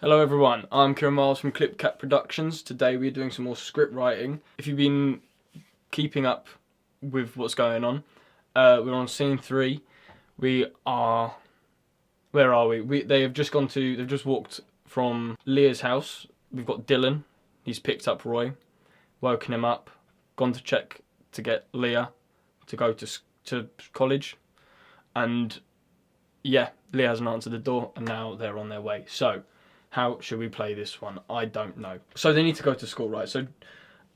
Hello everyone, I'm Kieran Miles from Clipcat Productions. Today we're doing some more script writing. If you've been keeping up with what's going on, we're on scene 3. Where are we? They've just walked from Leah's house. We've got Dylan. He's picked up Roy, woken him up, gone to check to get Leah to go to college, and yeah, Leah hasn't answered the door, and now they're on their way. So, how should we play this one? I don't know. So they need to go to school, right? So,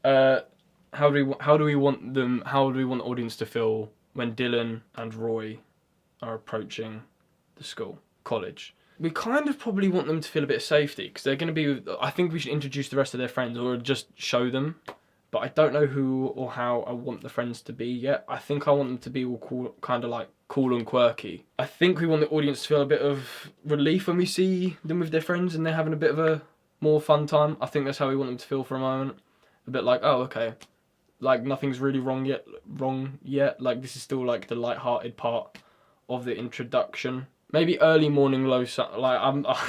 how do we want them? How do we want the audience to feel when Dylan and Roy are approaching the school, college? We kind of probably want them to feel a bit of safety because they're going to be. I think we should introduce the rest of their friends or just show them. But I don't know who or how I want the friends to be yet. I think I want them to be all cool, kind of like cool and quirky. I think we want the audience to feel a bit of relief when we see them with their friends and they're having a bit of a more fun time. I think that's how we want them to feel for a moment. A bit like, oh, okay, like nothing's really wrong yet. Like this is still like the light-hearted part of the introduction. Maybe early morning, low sun. Like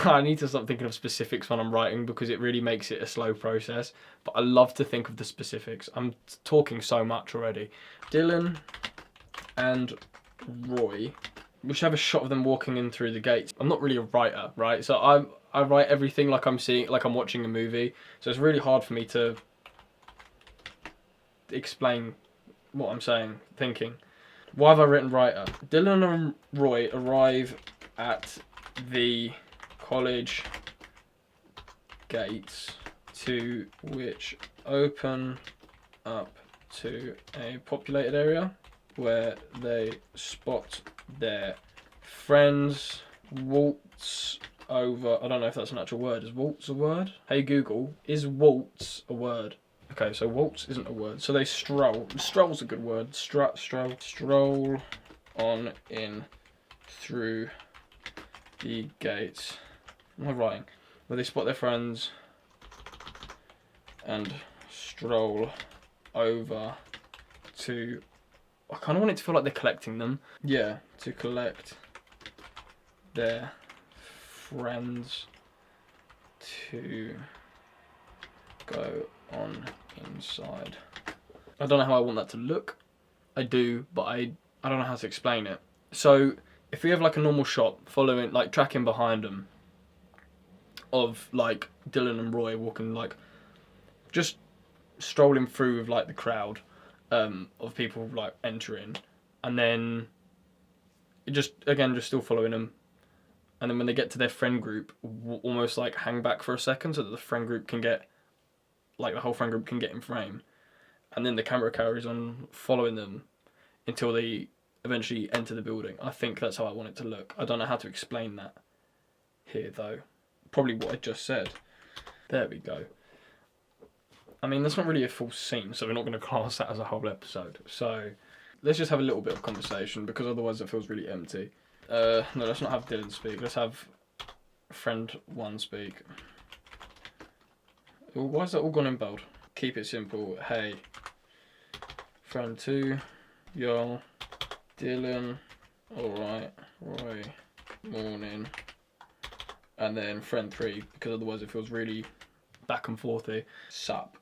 I need to stop thinking of specifics when I'm writing because it really makes it a slow process. But I love to think of the specifics. I'm talking so much already. Dylan and Roy. We should have a shot of them walking in through the gates. I'm not really a writer, right? So I write everything like I'm watching a movie. So it's really hard for me to explain what I'm saying, thinking. Why have I written writer? Dylan and Roy arrive at the college gates, to which open up to a populated area where they spot their friends waltz over. I don't know if that's an actual word. Is waltz a word? Hey Google, is waltz a word? Okay, so waltz isn't a word. So they stroll. Stroll's a good word. Stroll on in through the gates. What am I writing? Where they spot their friends and stroll over to. I kind of want it to feel like they're collecting them. Yeah, to collect their friends to go on inside. I don't know how I want that to look. I do, but I don't know how to explain it. So if we have like a normal shot following, like tracking behind them of like Dylan and Roy walking, like just strolling through with like the crowd of people like entering, and then just still following them, and then when they get to their friend group, almost like hang back for a second so that the friend group can get, like the whole friend group can get in frame, and then the camera carries on following them until they eventually enter the building. I think that's how I want it to look. I don't know how to explain that here though. Probably what I just said. There we go. I mean, that's not really a full scene, so we're not going to class that as a whole episode. So let's just have a little bit of conversation because otherwise it feels really empty. No, let's not have Dylan speak. Let's have friend 1 speak. Why is that all gone in bold? Keep it simple. Hey, friend 2, yo, Dylan, alright, Roy, morning. And then friend 3, because otherwise it feels really back and forthy. Sup.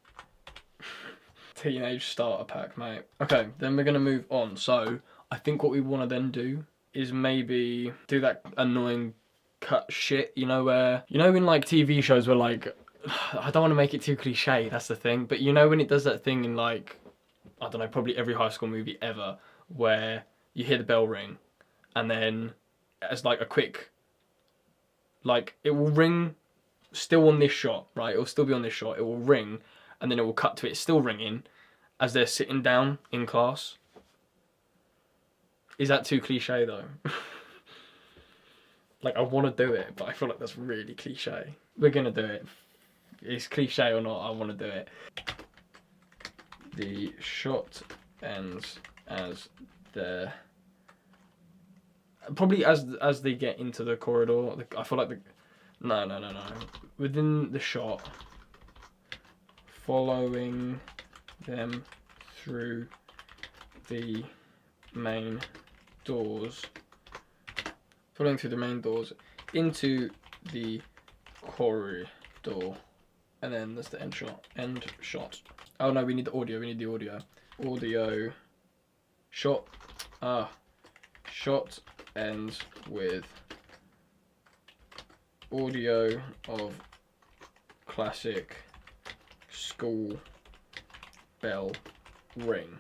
Teenage starter pack, mate. Okay, then we're going to move on. So I think what we want to then do is maybe do that annoying cut shit, you know, where, you know, in like TV shows where like, I don't want to make it too cliche, that's the thing, but you know when it does that thing in like, I don't know, probably every high school movie ever, where you hear the bell ring and then as like a quick, like it will ring still on this shot, right? It will still be on this shot, it will ring and then it will cut to it still ringing as they're sitting down in class. Is that too cliche though? Like I want to do it, but I feel like that's really cliche. We're gonna do it. It's cliche or not, I want to do it. The shot ends as they're probably as they get into the corridor. I feel like no. Within the shot, following them through the main doors, into the corridor. And then there's the end shot. End shot. Oh no, we need the audio. We need the audio. Audio. Shot. Shot ends with audio of classic school bell ring.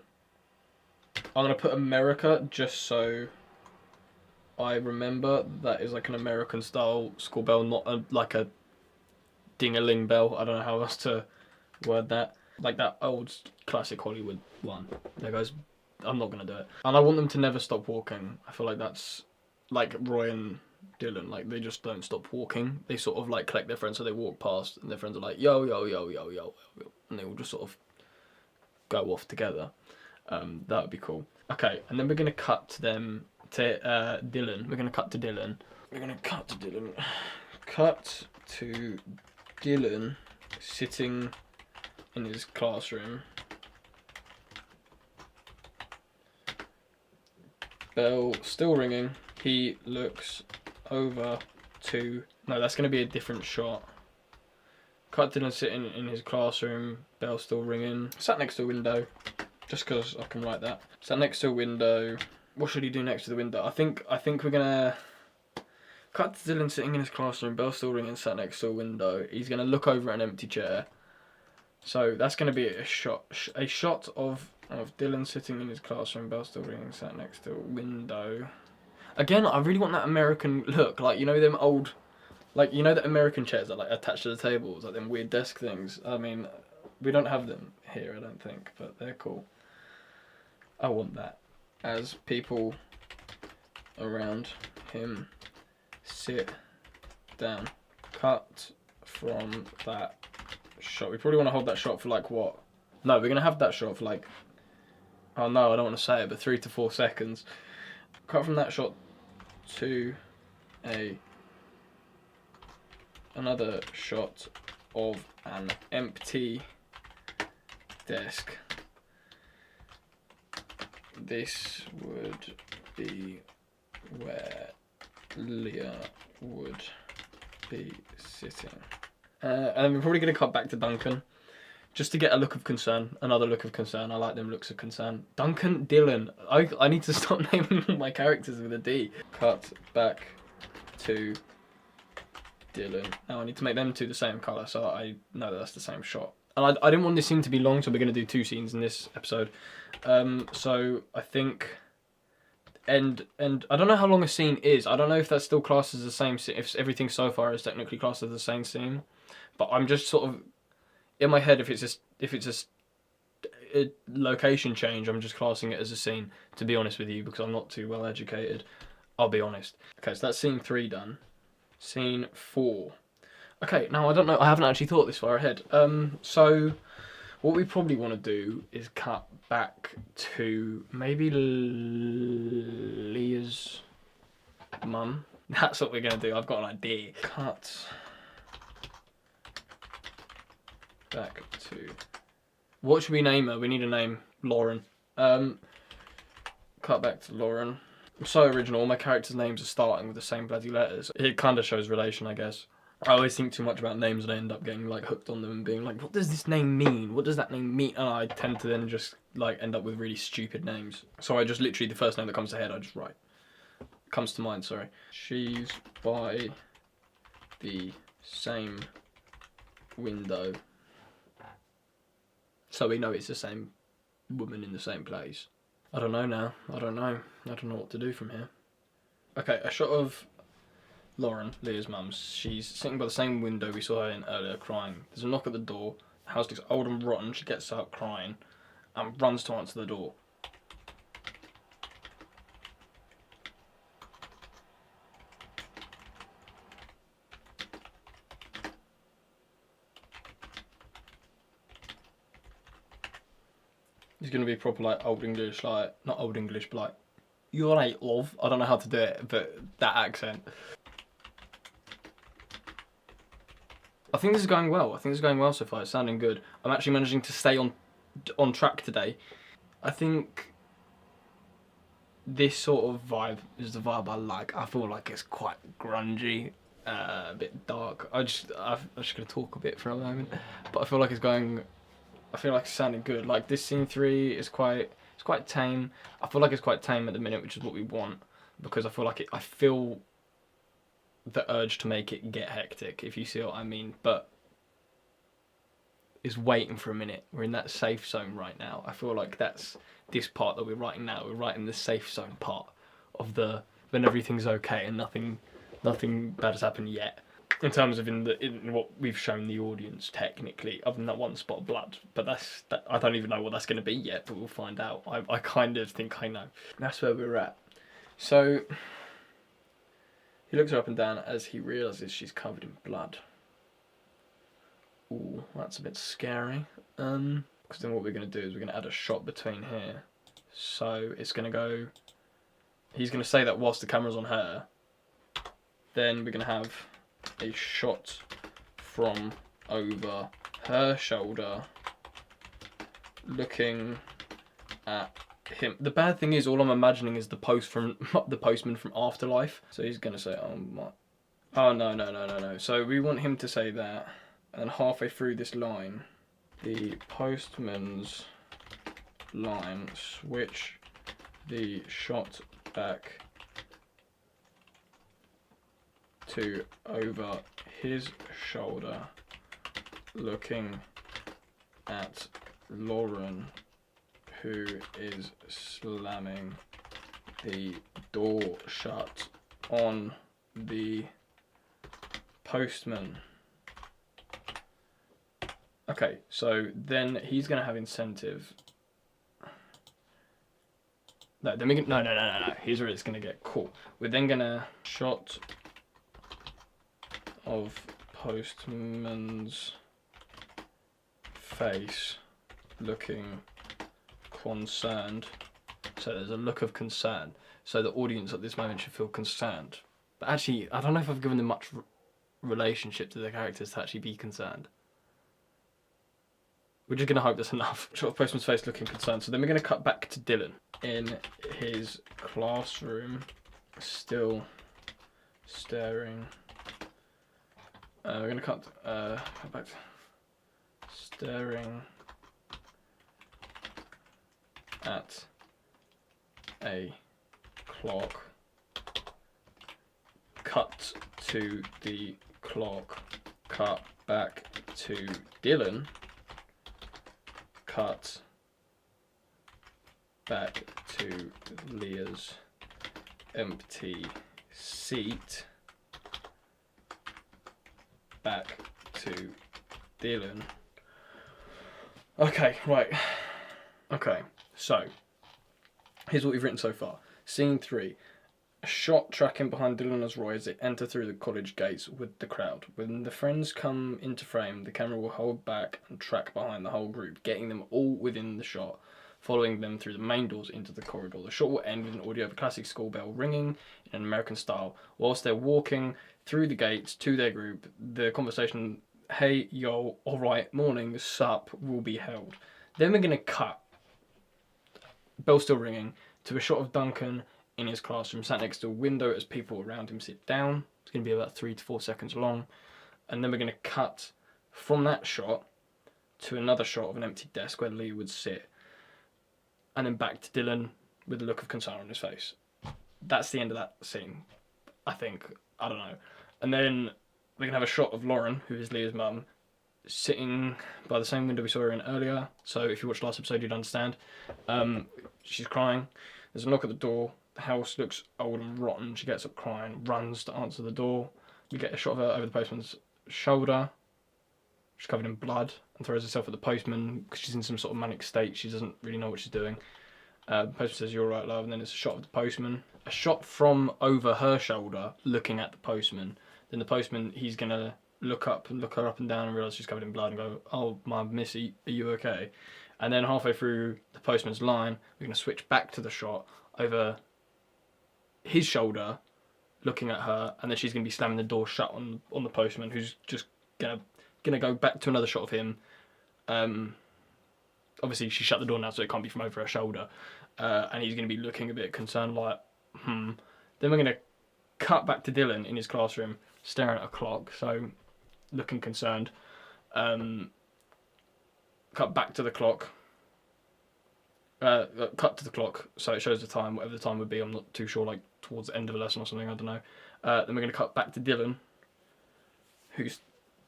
I'm gonna put America just so I remember that is like an American style school bell, not like a ding-a-ling bell. I don't know how else to word that. Like that old classic Hollywood one. There goes. I'm not gonna do it. And I want them to never stop walking. I feel like that's like Roy and Dylan. Like they just don't stop walking. They sort of like collect their friends, so they walk past, and their friends are like yo yo yo yo yo yo, and they all just sort of go off together. That would be cool. Okay, and then we're gonna cut to them to Dylan. We're gonna cut to Dylan. We're gonna cut to Dylan. Cut to Dylan sitting in his classroom. Bell still ringing. He looks over to... No, that's going to be a different shot. Cut Dylan sitting in his classroom. Bell still ringing. Sat next to a window. Just because I can write that. Sat next to a window. What should he do next to the window? I think we're going to... Cut to Dylan sitting in his classroom. Bell still ringing. Sat next to a window. He's going to look over at an empty chair. So that's going to be a shot of Dylan sitting in his classroom, bell still ringing, sat next to a window. Again, I really want that American look, like you know them old, like you know the American chairs that like attached to the tables, like them weird desk things. I mean, we don't have them here, I don't think, but they're cool. I want that. As people around him sit down, cut from that shot. We probably want to hold that shot for like what? No, we're gonna have that shot for like, oh no, I don't want to say it, but 3 to 4 seconds. Cut from that shot to another shot of an empty desk. This would be where Leah would be sitting. And we're probably going to cut back to Duncan, just to get a look of concern, another look of concern. I like them looks of concern. Duncan, Dylan. I need to stop naming all my characters with a D. Cut back to Dylan. Now I need to make them two the same colour, so I know that that's the same shot. And I didn't want this scene to be long, so we're going to do 2 scenes in this episode. So I think... And I don't know how long a scene is. I don't know if that's still classed as the same scene, if everything so far is technically classed as the same scene. But I'm just sort of in my head, if it's a location change, I'm just classing it as a scene, to be honest with you, because I'm not too well educated. I'll be honest. Okay, so that's scene 3 done. Scene 4. Okay, now I don't know, I haven't actually thought this far ahead. So what we probably want to do is cut back to maybe Leah's mum. That's what we're going to do. I've got an idea. Cut back to... What should we name her? We need a name. Lauren. Cut back to Lauren. I'm so original. All my characters' names are starting with the same bloody letters. It kind of shows relation, I guess. I always think too much about names and I end up getting like hooked on them and being like, what does this name mean? What does that name mean? And I tend to then just like end up with really stupid names. So I just literally, the first name that comes to head, I just write. Comes to mind, sorry. She's by the same window. So we know it's the same woman in the same place. I don't know now. I don't know what to do from here. Okay, a shot of Lauren, Leah's mum. She's sitting by the same window we saw her in earlier, crying. There's a knock at the door. The house looks old and rotten. She gets up crying and runs to answer the door. It's going to be proper like old English, like, not old English, but like, you're right, love. I don't know how to do it, but that accent. I think this is going well. I think this is going well so far. It's sounding good. I'm actually managing to stay on track today. I think this sort of vibe is the vibe I like. I feel like it's quite grungy. a bit dark. I'm just gonna talk a bit for a moment, but I feel like it's going. I feel like it's sounding good. Like this scene 3 is quite tame. I feel like it's quite tame at the minute, which is what we want, because I feel like I feel the urge to make it get hectic, if you see what I mean, but is waiting for a minute. We're in that safe zone right now. I feel like that's this part that we're writing now. We're writing the safe zone part of the when everything's okay and nothing bad has happened yet. In terms of in what we've shown the audience technically, other than that one spot of blood, but I don't even know what that's going to be yet, but we'll find out. I kind of think I know. That's where we're at. So he looks her up and down as he realises she's covered in blood. Ooh, that's a bit scary. Because then what we're going to do is we're going to add a shot between here. So it's going to go. He's going to say that whilst the camera's on her. Then we're going to have a shot from over her shoulder looking at him. The bad thing is all I'm imagining is the postman from Afterlife. So he's gonna say, oh no. So we want him to say that, and halfway through this line, the postman's line, switch the shot back to over his shoulder looking at Lauren, who is slamming the door shut on the postman. Okay, so then he's gonna have incentive. No, then we can, no. Here's where it's gonna get cool. We're then gonna shot of postman's face looking concerned. So there's a look of concern. So the audience at this moment should feel concerned. But actually, I don't know if I've given them much relationship to the characters to actually be concerned. We're just going to hope that's enough. Shot of postman's face looking concerned. So then we're going to cut back to Dylan in his classroom, still staring. We're going to cut back to staring at a clock. Cut to the clock. Cut back to Dylan. Cut back to Leah's empty seat. Back to Dylan. Okay, right. Okay, so here's what we've written so far. Scene 3. A shot tracking behind Dylan as Roy as they enter through the college gates with the crowd. When the friends come into frame, the camera will hold back and track behind the whole group, getting them all within the shot, following them through the main doors into the corridor. The shot will end with an audio of a classic school bell ringing in an American style. Whilst they're walking through the gates to their group, the conversation, hey, yo, alright, morning, sup, will be held. Then we're going to cut, bell still ringing, to a shot of Duncan in his classroom, sat next to a window as people around him sit down. It's going to be about 3 to 4 seconds long. And then we're going to cut from that shot to another shot of an empty desk where Lee would sit. And then back to Dylan with a look of concern on his face. That's the end of that scene, I think. I don't know. And then we're going to have a shot of Lauren, who is Leah's mum, sitting by the same window we saw her in earlier. So if you watched last episode, you'd understand. She's crying. There's a knock at the door. The house looks old and rotten. She gets up crying, runs to answer the door. We get a shot of her over the postman's shoulder. She's covered in blood and throws herself at the postman because she's in some sort of manic state. She doesn't really know what she's doing. The postman says, "You're right, love." And then it's a shot of the postman. A shot from over her shoulder looking at the postman. Then the postman, he's going to look up and look her up and down and realise she's covered in blood and go, "Oh, my missy, are you okay?" And then halfway through the postman's line, we're going to switch back to the shot over his shoulder looking at her, and then she's going to be slamming the door shut on the postman, who's just going to go back to another shot of him. Obviously she shut the door now, so it can't be from over her shoulder, and he's going to be looking a bit concerned, like, Then we're going to cut back to Dylan in his classroom, staring at a clock, so looking concerned. Cut back to the clock. Cut to the clock, so it shows the time, whatever the time would be. I'm not too sure, like towards the end of a lesson or something. I don't know. Then we're going to cut back to Dylan, who's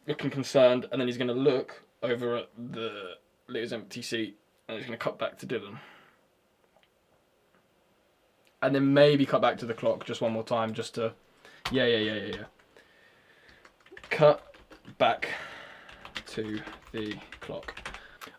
looking concerned, and then he's going to look over at Leah's empty seat, and he's going to cut back to Dylan. And then maybe cut back to the clock just one more time, just to... Yeah. Cut back to the clock.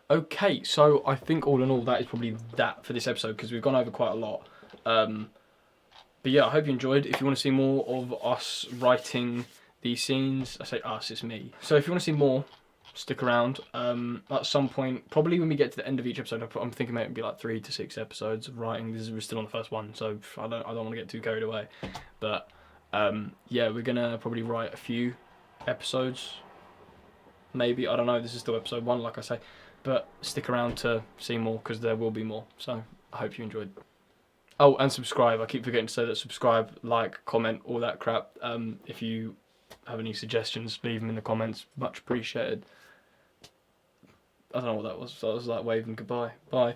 Okay, so I think all in all that is probably that for this episode, because we've gone over quite a lot. But yeah, I hope you enjoyed. If you want to see more of us writing these scenes, I say us, it's me. So if you want to see more, stick around. At some point, probably when we get to the end of each episode, I'm thinking maybe it'd be like 3 to 6 episodes of writing. We're still on the first one, so I don't want to get too carried away. But yeah, we're gonna probably write a few episodes. Maybe, I don't know. This is still episode 1, like I say. But stick around to see more, because there will be more. So I hope you enjoyed. Oh, and subscribe. I keep forgetting to say that. Subscribe, like, comment, all that crap. If you have any suggestions, leave them in the comments. Much appreciated. I don't know what that was. So I was like waving goodbye. Bye.